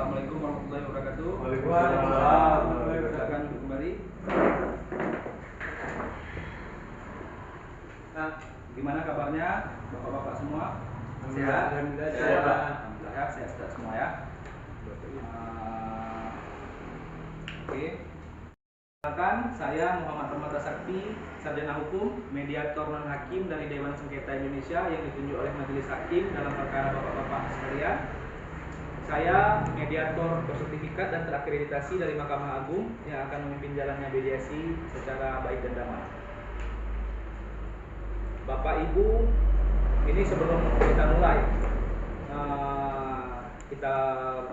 Assalamualaikum warahmatullahi wabarakatuh. Waalaikumsalam warahmatullahi Silakan duduk kembali. Nah, gimana kabarnya bapak-bapak semua? Sehat? Alhamdulillah Sehat. sehat. Alhamdulillah sehat semua ya. Oke. Silakan, saya Muhammad Permata Sakti, Sarjana Hukum, mediator non hakim dari Dewan Sengketa Indonesia yang ditunjuk oleh Majelis Hakim dalam perkara bapak-bapak sekalian. Saya mediator bersertifikat dan terakreditasi dari Mahkamah Agung yang akan memimpin jalannya mediasi secara baik dan damai. Bapak Ibu, ini sebelum kita mulai, kita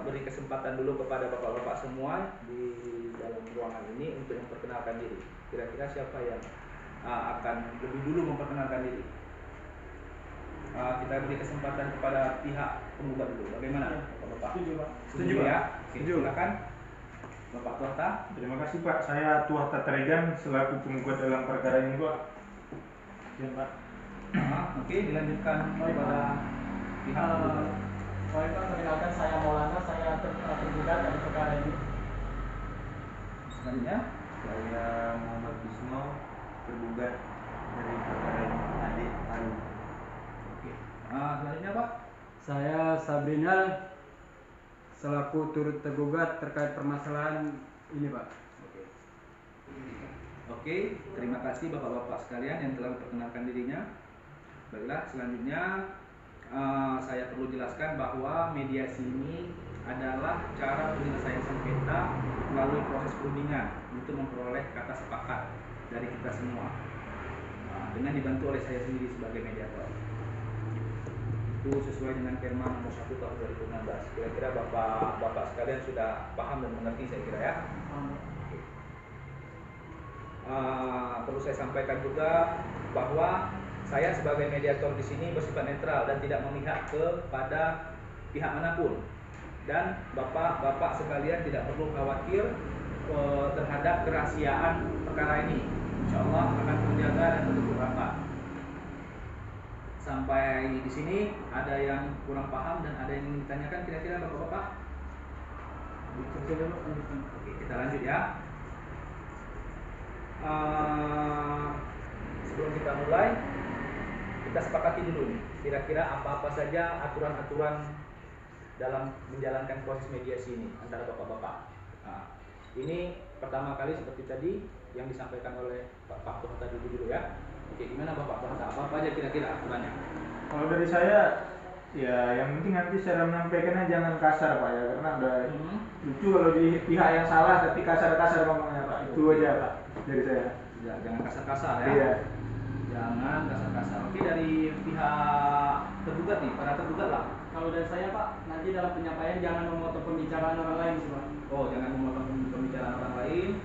beri kesempatan dulu kepada bapak-bapak semua di dalam ruangan ini untuk memperkenalkan diri. Kira-kira siapa yang akan lebih dulu memperkenalkan diri? Kita beri kesempatan kepada pihak penggugat dulu. Bagaimana, Bapak? Setuju, Pak. Setuju ya? Oke, silakan, Bapak Tuata. Terima kasih Pak, saya Tuata Tregan selaku penggugat dalam perkara ini Pak. Sekian Pak. Oke, dilanjutkan kepada pihak penggugat. Baik Pak, perkenalkan saya Maulana, saya tergugat dari perkara ini. Selanjutnya, Saya Muhammad Bismo, tergugat dari perkara ini, adik Aru. oke. Selanjutnya Pak. Saya Sabrinal selaku turut tergugat terkait permasalahan ini, Pak. Oke, terima kasih bapak-bapak sekalian yang telah memperkenalkan dirinya. Baiklah, selanjutnya saya perlu jelaskan bahwa mediasi ini adalah cara penyelesaian sengketa melalui proses perundingan untuk memperoleh kata sepakat dari kita semua, dengan dibantu oleh saya sendiri sebagai mediator. Itu sesuai dengan Perma nomor 1 tahun 2016. Kira-kira bapak-bapak sekalian sudah paham dan mengerti, saya kira ya. Perlu saya sampaikan juga bahwa saya sebagai mediator di sini bersifat netral dan tidak memihak kepada pihak manapun. Dan bapak-bapak sekalian tidak perlu khawatir terhadap kerahasiaan perkara ini. Insya Allah akan terjaga dan tertutup rapat. Sampai di sini ada yang kurang paham dan ada yang ingin ditanyakan kira-kira bapak-bapak? Oke, kita lanjut ya. Sebelum kita mulai, kita sepakati dulu nih, kira-kira apa-apa saja aturan-aturan dalam menjalankan proses mediasi ini antara bapak-bapak. Ini pertama kali seperti tadi yang disampaikan oleh Pak Tuata dulu ya. Oke, gimana Bapak Tuata? Apa aja kira-kira aturannya? Kalau dari saya, ya yang penting nanti cara menyampaikannya jangan kasar Pak ya, karena udah lucu kalau di pihak yang salah tapi kasar-kasar ngomongnya Pak. Itu aja Pak dari saya. Ya, jangan kasar-kasar ya. Iya. Jangan kasar-kasar. Oke, dari pihak tergugat nih, para tergugat lah. Kalau dari saya Pak, nanti dalam penyampaian jangan memotong pembicaraan orang lain sih Pak. Oh, jangan memotong pembicaraan orang lain.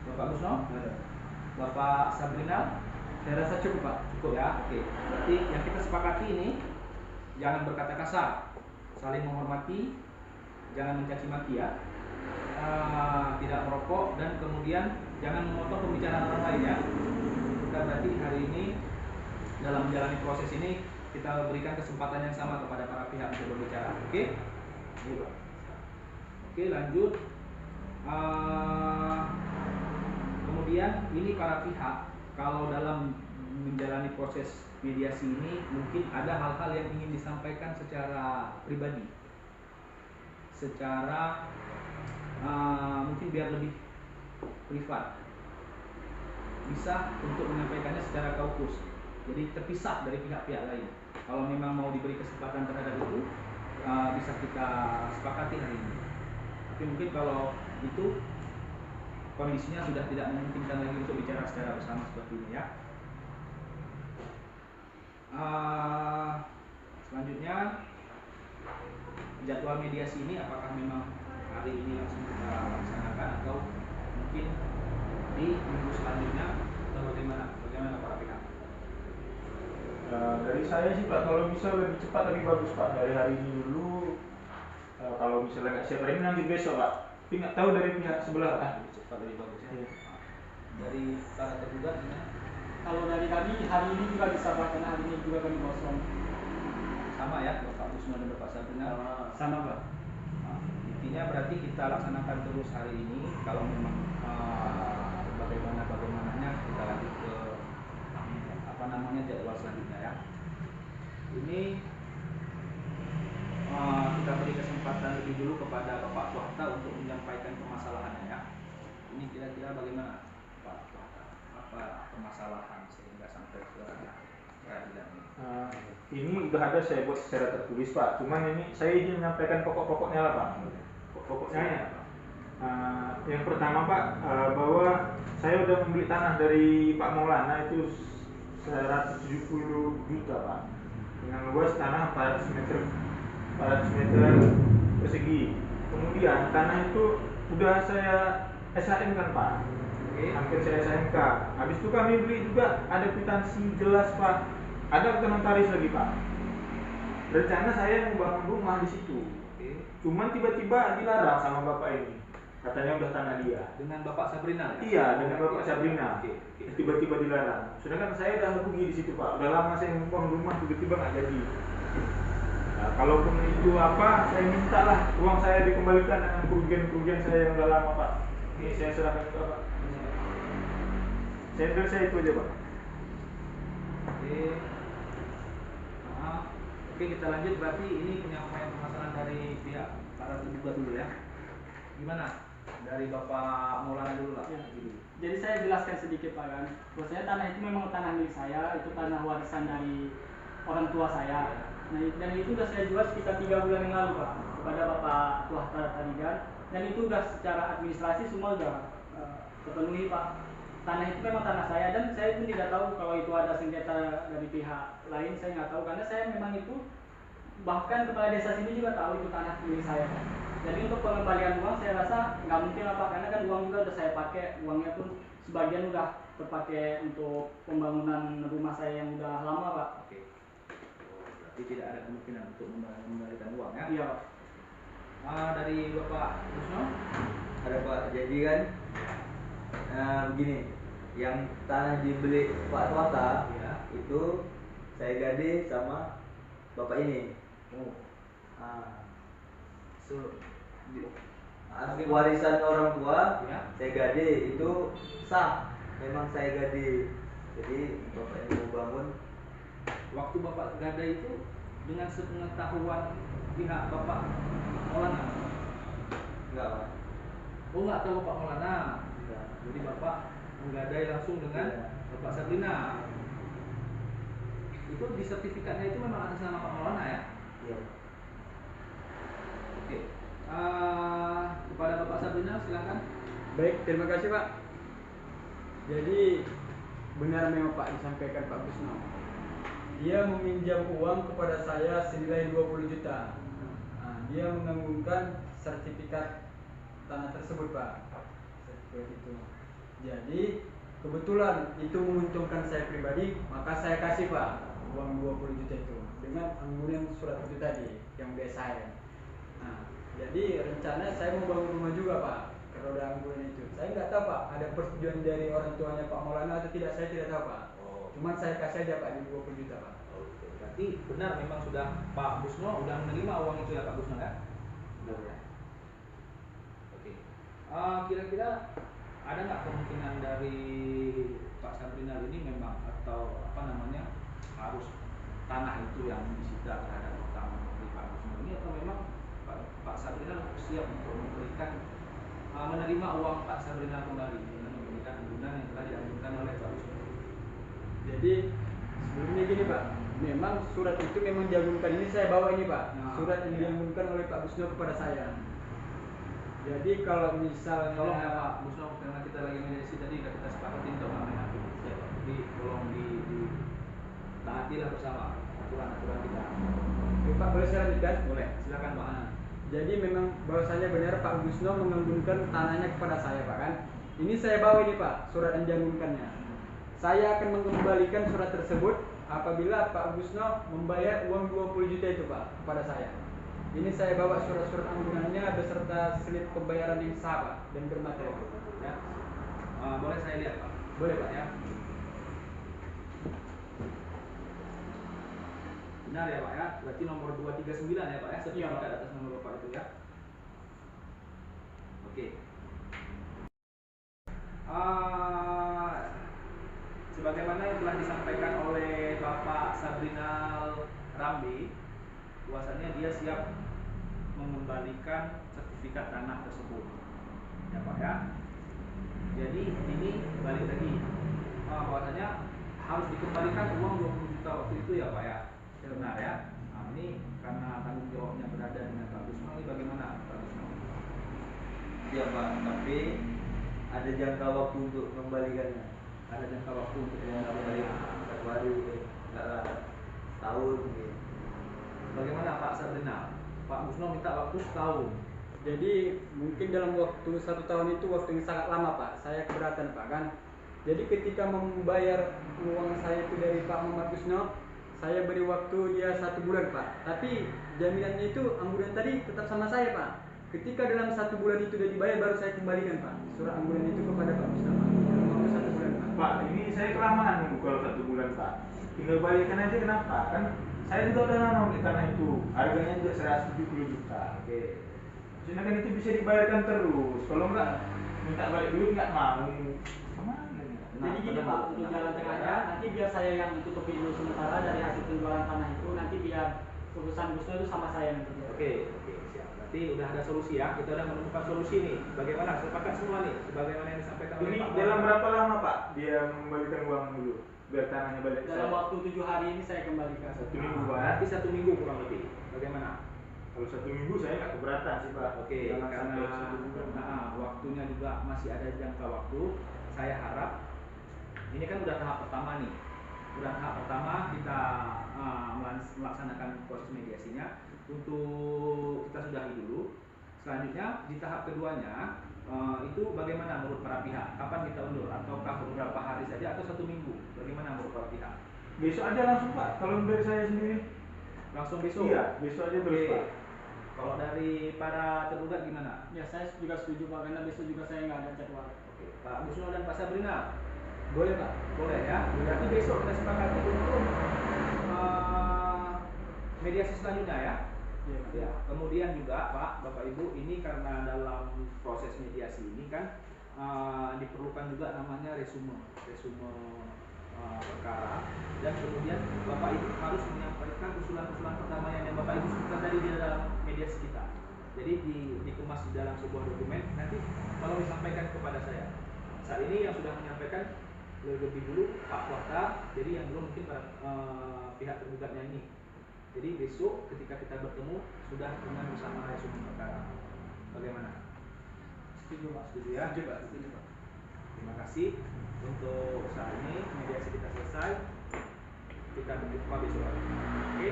Bapak Busno? Bapak Sabrina? Saya rasa cukup Pak. Cukup ya. Oke. Berarti yang kita sepakati ini jangan berkata kasar, saling menghormati, jangan mencaci maki ya. Tidak merokok dan kemudian jangan memotong pembicaraan orang lain ya. Kita berarti hari ini dalam menjalani proses ini kita berikan kesempatan yang sama kepada para pihak untuk berbicara. Oke? Oke, lanjut. Kemudian ini para pihak kalau dalam menjalani proses mediasi ini mungkin ada hal-hal yang ingin disampaikan secara pribadi, secara mungkin biar lebih privat, bisa untuk menyampaikannya secara kaukus, jadi terpisah dari pihak-pihak lain. Kalau memang mau diberi kesempatan terhadap itu, bisa kita sepakati hari ini. Tapi mungkin kalau itu kondisinya sudah tidak memungkinkan lagi untuk bicara secara bersama seperti ini ya. Selanjutnya, jadwal mediasi ini apakah memang hari ini langsung kita laksanakan atau mungkin di minggu selanjutnya atau bagaimana para pihak? Dari saya sih Pak, kalau bisa lebih cepat lebih bagus Pak, dari hari ini dulu. Kalau misalnya nggak siap hari ini nanti besok Pak. Tapi nggak tahu dari pihak sebelah Pak. Lebih cepat lebih bagus ya. Iya. Dari para tergugat ya. Kalau dari kami hari ini juga bisa Pak, karena hari ini juga kami kosong. Sama ya, Bapak Busno dan Bapak Sabrina. Sama Pak. intinya berarti kita laksanakan terus hari ini. Kalau memang bagaimananya kita lanjut ke apa namanya jadwal selanjutnya ya. Ini kita beri kesempatan lebih dulu kepada Bapak Tuahta untuk menyampaikan permasalahannya ya. Ini kira-kira bagaimana Pak Tuahta? Apa permasalahan sehingga sampai ke peradilan ini? Ini udah ada saya buat secara tertulis Pak. Cuman ini saya ingin menyampaikan pokok-pokoknya lah Pak. Pokoknya ya. Yang pertama Pak, bahwa saya udah membeli tanah dari Pak Maulana itu 170 juta Pak. Dengan luas tanah 400 meter persegi. Kemudian tanah itu udah saya SHM kan Pak. Hampir saya SHMK. Habis itu kami beli juga ada kwitansi jelas Pak. Ada notaris lagi Pak. Rencana saya mau bangun rumah di situ. Cuman tiba-tiba dilarang sama bapak ini. Katanya udah tanah dia. Dengan Bapak Sabrina? Ya? Iya, dengan Bapak Sabrina. Tiba-tiba dilarang. Sedangkan saya udah rugi di situ Pak. Udah lama saya membangun rumah, tiba-tiba nggak jadi. Nah, kalaupun itu apa, saya mintalah uang saya dikembalikan dengan kerugian saya yang udah lama Pak. Ini saya serahkan ke Bapak. Saya itu aja Pak. Oke, kita lanjut. Berarti ini penyampaian permasalahan dari pihak para tergugat dulu ya. Gimana? Dari Bapak Maulana dulu lah. Ya. Jadi saya jelaskan sedikit Pak kan. Bahwasanya tanah itu memang tanah milik saya, itu tanah warisan dari orang tua saya. Nah, dan itu sudah saya jual sekitar 3 bulan yang lalu Pak kepada Bapak Tuahta tadi kan. Dan itu sudah secara administrasi semua sudah terpenuhi Pak. Tanah itu memang tanah saya dan saya pun tidak tahu kalau itu ada sengketa dari pihak lain, saya nggak tahu karena saya memang itu, bahkan kepala desa sini juga tahu itu tanah milik saya Pak. Jadi untuk pengembalian uang saya rasa nggak mungkin lah Pak, karena kan uang juga udah saya pakai, uangnya pun sebagian udah terpakai untuk pembangunan rumah saya yang udah lama Pak. Oke. Berarti tidak ada kemungkinan untuk mengembalikan uang ya? Iya Pak. Dari Bapak Rusno? Ada Pak, jadi kan begini, yang tanah dibeli Pak Tuahta Ya. itu saya gade sama bapak ini. Oh. Warisan orang tua, Ya. saya gade itu sah, memang saya gade. Jadi bapak ini mau bangun. Waktu Bapak gada itu dengan sepengetahuan pihak Bapak Maulana? Enggak Pak. Oh, nggak tahu Bapak Maulana. Enggak. Jadi Bapak menggadai langsung dengan Iya. Bapak Sabrina. Itu di sertifikatnya itu memang atas nama Pak Maulana ya? Iya. Oke. Kepada Bapak Sabrina silakan. Baik, terima kasih Pak. Jadi benar memang Pak disampaikan Pak Busno. Dia meminjam uang kepada saya senilai 20 juta. Dia menggabungkan sertifikat tanah tersebut Pak. Sertifikat itu. Jadi kebetulan itu menguntungkan saya pribadi, maka saya kasih Pak uang 20 juta itu dengan anggunan surat itu tadi yang udah saya. Jadi rencana saya mau bangun rumah juga Pak. Kalau udah anggunan itu, saya nggak tahu Pak ada persetujuan dari orang tuanya Pak Maulana atau tidak, saya tidak tahu Pak. Cuman saya kasih aja Pak di 20 juta Pak. Oke. Berarti benar memang sudah Pak Busno sudah menerima uang itu ya Pak Busno ya? Benar ya. Oke. Kira-kira ada nggak kemungkinan dari Pak Sabrina ini memang atau apa namanya harus tanah itu yang disita terhadap utang dari Pak Busno ini, atau memang Pak Sabrina siap untuk memberikan menerima uang Pak Sabrina kembali dengan memberikan anggunan yang telah diajukan oleh Pak Busno? Jadi sebelumnya gini Pak, memang surat itu memang diagunkan, ini saya bawa ini Pak, surat yang diagunkan oleh Pak Busno kepada saya. Jadi kalau misalnya Tolong ya Pak Busno, karena kita lagi mediasi tadi kita sepakati untuk nggak main hakim. Jadi tolong taatilah bersama aturan-aturan kita. Oke, Pak, boleh saya lanjutkan? Boleh, silakan Pak. Jadi memang bahwasanya benar Pak Busno menganggunkan tanahnya kepada saya Pak kan. Ini saya bawa ini Pak, surat yang dianggunkannya. Saya akan mengembalikan surat tersebut apabila Pak Busno membayar uang 20 juta itu Pak kepada saya. Ini saya bawa surat-surat anggunannya beserta slip pembayaran yang sah Pak dan bermaterai. Ya. Boleh saya lihat Pak? Boleh Pak Ya. Benar ya Pak ya? Berarti nomor 239 ya Pak ya? Sertifikat atas nama Bapak itu ya? Oke. Uh, Sebagaimana yang telah disampaikan oleh Bapak Sabrinal Rambi, bahwasannya dia siap mengembalikan sertifikat tanah tersebut, ya Pak ya. Jadi ini balik lagi, bahwasanya harus dikembalikan uang 20 juta waktu itu ya Pak ya, benar ya. Nah, ini karena tanggung jawabnya berada dengan Pak Gusno, ini bagaimana Pak Gusno? Ya Pak, tapi ada jangka waktu untuk mengembalikannya. Ada jangka waktu untuk Ya, mengembalikan. satu hari, enggak lah, tahun mungkin. Bagaimana Pak Sabrinal? Pak Gusno minta waktu setahun. Jadi mungkin dalam waktu 1 tahun itu waktu yang sangat lama Pak. Saya keberatan Pak kan. Jadi ketika membayar uang saya itu dari Pak Muhammad Gusno, saya beri waktu dia 1 bulan Pak. Tapi jaminannya itu ambulan tadi tetap sama saya Pak. Ketika dalam 1 bulan itu sudah dibayar baru saya kembalikan Pak surat ambulan itu kepada Pak Gusno Pak. Dalam waktu 1 bulan Pak. Pak, ini saya kelamaan nunggu kalau 1 bulan Pak. Tinggal balikan aja, kenapa? Kan saya juga udah nanam di tanah itu. Harganya juga 170 juta. Oke. Maksudnya kan itu bisa dibayarkan terus. Kalau enggak minta balik duit enggak mau. Kemana nih? Jadi gini Pak, untuk jalan tengahnya nanti biar saya yang tutupi dulu sementara dari hasil penjualan tanah itu, nanti biar urusan Gusno itu sama saya nanti. Oke, siap. Berarti udah ada solusi ya. Kita udah menemukan solusi nih. Bagaimana? Sepakat semua nih. Sebagaimana yang disampaikan oleh Ini Pak. dalam berapa lama Pak dia mengembalikan uang dulu? Biar tanahnya balik ke Dalam saya. waktu 7 hari ini saya kembalikan. 1 minggu Pak. Berarti 1 minggu kurang lebih. Bagaimana? Kalau 1 minggu saya nggak keberatan sih Pak. Oke, Jangan karena sampai 1 bulan. waktunya juga masih ada jangka waktu. Saya harap ini kan udah tahap pertama nih. Udah tahap pertama kita melaksanakan proses mediasinya. Untuk kita sudahi dulu. Selanjutnya di tahap keduanya itu bagaimana menurut para pihak? Kapan kita undur? Ataukah beberapa hari saja atau 1 minggu? Bagaimana menurut para pihak? Besok aja langsung Pak. Kalau dari saya sendiri. Langsung besok? Iya, besok aja terus Oke. Pak. Kalau dari para tergugat gimana? Ya saya juga setuju Pak, karena besok juga saya nggak ada jadwal. Oke. Pak Gusno dan Pak Sabrina, Boleh Pak. boleh ya? Berarti besok kita sepakati untuk mediasi selanjutnya ya. Iya. Ya. Kemudian juga Pak, Bapak Ibu, ini karena dalam proses mediasi ini kan diperlukan juga namanya resume perkara, dan kemudian Bapak Ibu harus menyampaikan usulan-usulan perdamaian yang Bapak Ibu sebutkan tadi di dalam mediasi kita. Jadi dikemas di dalam sebuah dokumen, nanti kalau disampaikan kepada saya. Saat ini yang sudah menyampaikan lebih dulu Pak Kuarta, jadi yang belum mungkin para pihak tergugatnya ini. Jadi besok ketika kita bertemu sudah dengan bersama resume perkara. Bagaimana? Setuju Pak. Setuju ya? Setuju Pak. Setuju Pak. Terima kasih untuk saat ini mediasi kita selesai. Kita berjumpa besok lagi. Oke.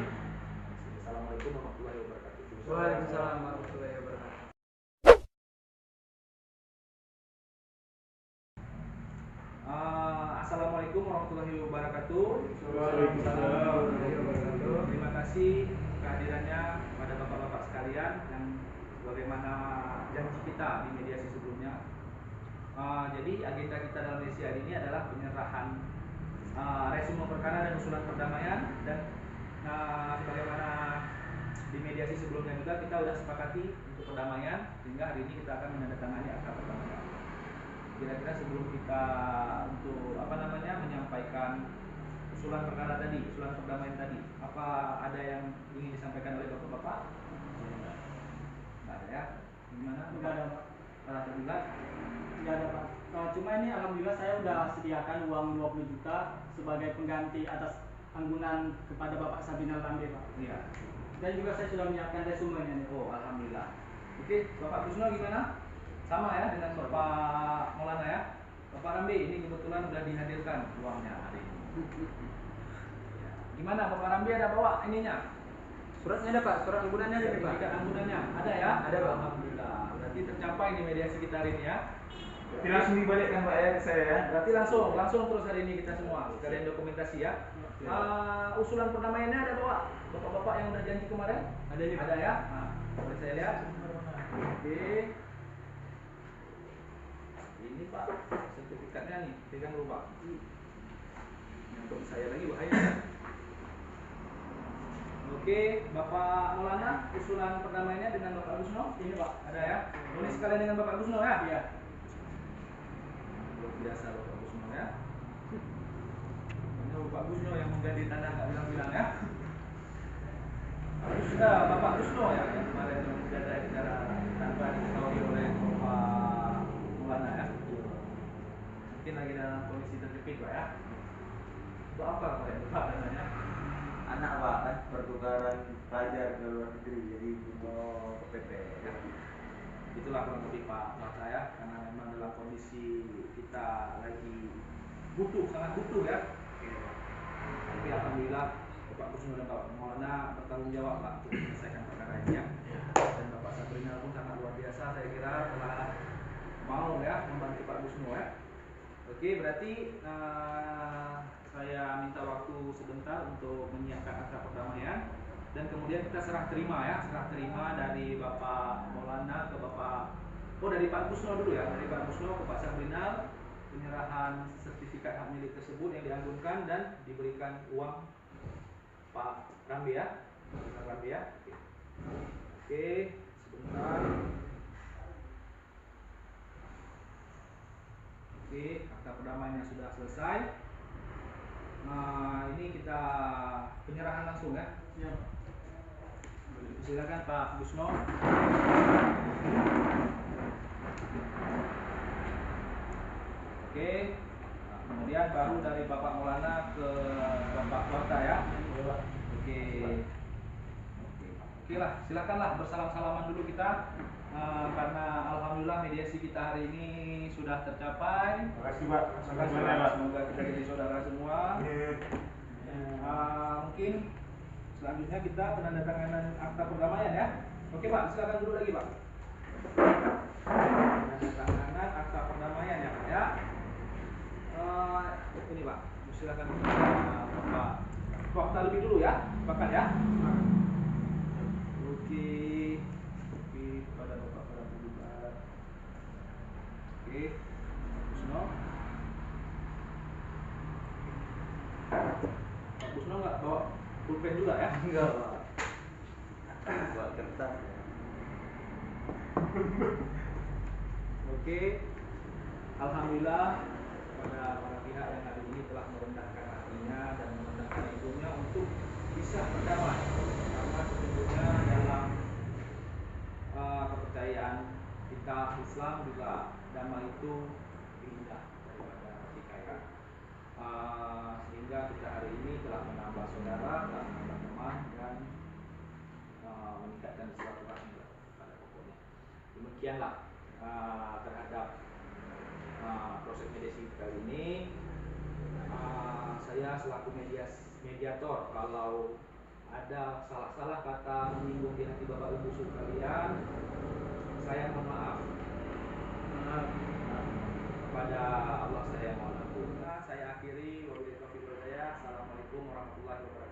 Assalamualaikum warahmatullahi wabarakatuh. Waalaikumsalam warahmatullahi wabarakatuh. Assalamualaikum warahmatullahi wabarakatuh. Waalaikumsalam. Terima kasih kehadirannya pada bapak-bapak sekalian yang bagaimana janji kita di mediasi sebelumnya. Jadi agenda kita dalam mediasi hari ini adalah penyerahan resume perkara dan usulan perdamaian, dan sebagaimana di mediasi sebelumnya juga kita sudah sepakati untuk perdamaian, sehingga hari ini kita akan menandatangani akta perdamaian. Kira-kira sebelum kita untuk menyampaikan usulan perkara tadi, usulan perdamaian tadi, apa ada yang ingin disampaikan oleh bapak-bapak? Nggak ada ya? Gimana? Nggak ada Pak. Para tergugat? Nggak ada Pak. Cuma ini alhamdulillah saya udah sediakan uang 20 juta sebagai pengganti atas anggunan kepada Bapak Sabrinal Rambi Pak. Iya. Dan juga saya sudah menyiapkan resumenya nih. Oh, alhamdulillah. Oke, Bapak Gusno gimana? Sama ya dengan Bapak Maulana ya? Bapak Rambi ini kebetulan sudah dihadirkan uangnya hari ini. Ya. Gimana Bapak Rambi, ada bawa ininya? Suratnya ada Pak, surat anggunannya ada nih Pak. Sertifikat anggunannya ada ya? Ada, Pak. Alhamdulillah. Berarti tercapai nih mediasi kita hari ini ya. Berarti langsung dibalikkan Pak ya ke saya ya. Berarti langsung terus hari ini kita semua sekalian dokumentasi ya. Usulan perdamaiannya ada bawa? Bapak-bapak yang udah janji kemarin? Ada nih Pak. Ada ya? Nah, boleh saya lihat? Oke. Ini Pak, sertifikatnya nih, pegang dulu Pak. Ini untuk saya lagi bahaya. Oke. Oke, Bapak Maulana, usulan perdamaiannya dengan Bapak Gusno? Ini Pak. Ada ya? Ini sekalian dengan Bapak Gusno ya? Iya. Luar biasa Bapak Gusno ya. Ini Bapak Gusno yang mengganti tanah nggak bilang-bilang ya. Bapak Gusno ya yang kemarin yang menjaga acara tanpa diketahui oleh Bapak Maulana ya. Mungkin lagi dalam kondisi terjepit Pak ya. Itu apa Pak ya? Bapak dananya? Anak Pak kan pertukaran pelajar ke luar negeri jadi Oh, ke PP ya. Itulah kurang lebih Pak saya karena memang dalam kondisi kita lagi butuh, sangat butuh ya. Tapi alhamdulillah Bapak Gusno dan Bapak Maulana bertanggung jawab Pak untuk menyelesaikan perkara ini ya. Dan Bapak Sabrina pun sangat luar biasa saya kira telah mau ya membantu Pak Gusno ya. Oke, berarti saya minta waktu sebentar untuk menyiapkan akta perdamaian dan kemudian kita serah terima ya, serah terima dari Bapak Maulana ke dari Pak Gusno dulu ya, dari Pak Gusno ke Pak Sabrinal, penyerahan sertifikat hak milik tersebut yang diagunkan dan diberikan uang Pak Rambi ya, Pak Rambi ya. Oke, sebentar. Oke, akta perdamaiannya sudah selesai. Nah, ini kita penyerahan langsung ya. Iya Pak. Silakan Pak Gusno. Oke. Nah, kemudian baru dari Bapak Maulana ke Bapak Wata ya. Oke. Oke lah, silakanlah bersalam-salaman dulu kita. Karena alhamdulillah mediasi kita hari ini sudah tercapai. Terima kasih Pak. Terima kasih Pak. Semoga kita jadi saudara semua. Mungkin selanjutnya kita penandatanganan akta perdamaian ya. Oke Pak, silakan dulu lagi Pak. Penandatanganan akta perdamaian ya Pak ya. Ini Pak, silakan Bapak waktu lebih dulu ya, bahkan ya. Oke, kepada Bapak para penggugat. Oke, Gusno. Pak Gusno nggak bawa pulpen juga ya? enggak Pak. Buat kertas. Oke, alhamdulillah pada para pihak yang hari ini telah merendahkan hatinya dan merendahkan egonya untuk bisa berdamai. Karena sesungguhnya dalam kepercayaan kita Islam juga damai itu lebih indah daripada pertikaian. Sehingga kita hari ini telah menambah saudara, telah menambah teman dan meningkatkan silaturahmi pada pokoknya. Demikianlah terhadap proses mediasi kali ini. Saya selaku mediator, kalau ada salah-salah kata menyinggung di hati Bapak Ibu sekalian, saya mohon maaf. Kepada Allah saya mohon ampun. Saya akhiri wabillahi taufiq wal hidayah. Assalamualaikum warahmatullahi wabarakatuh.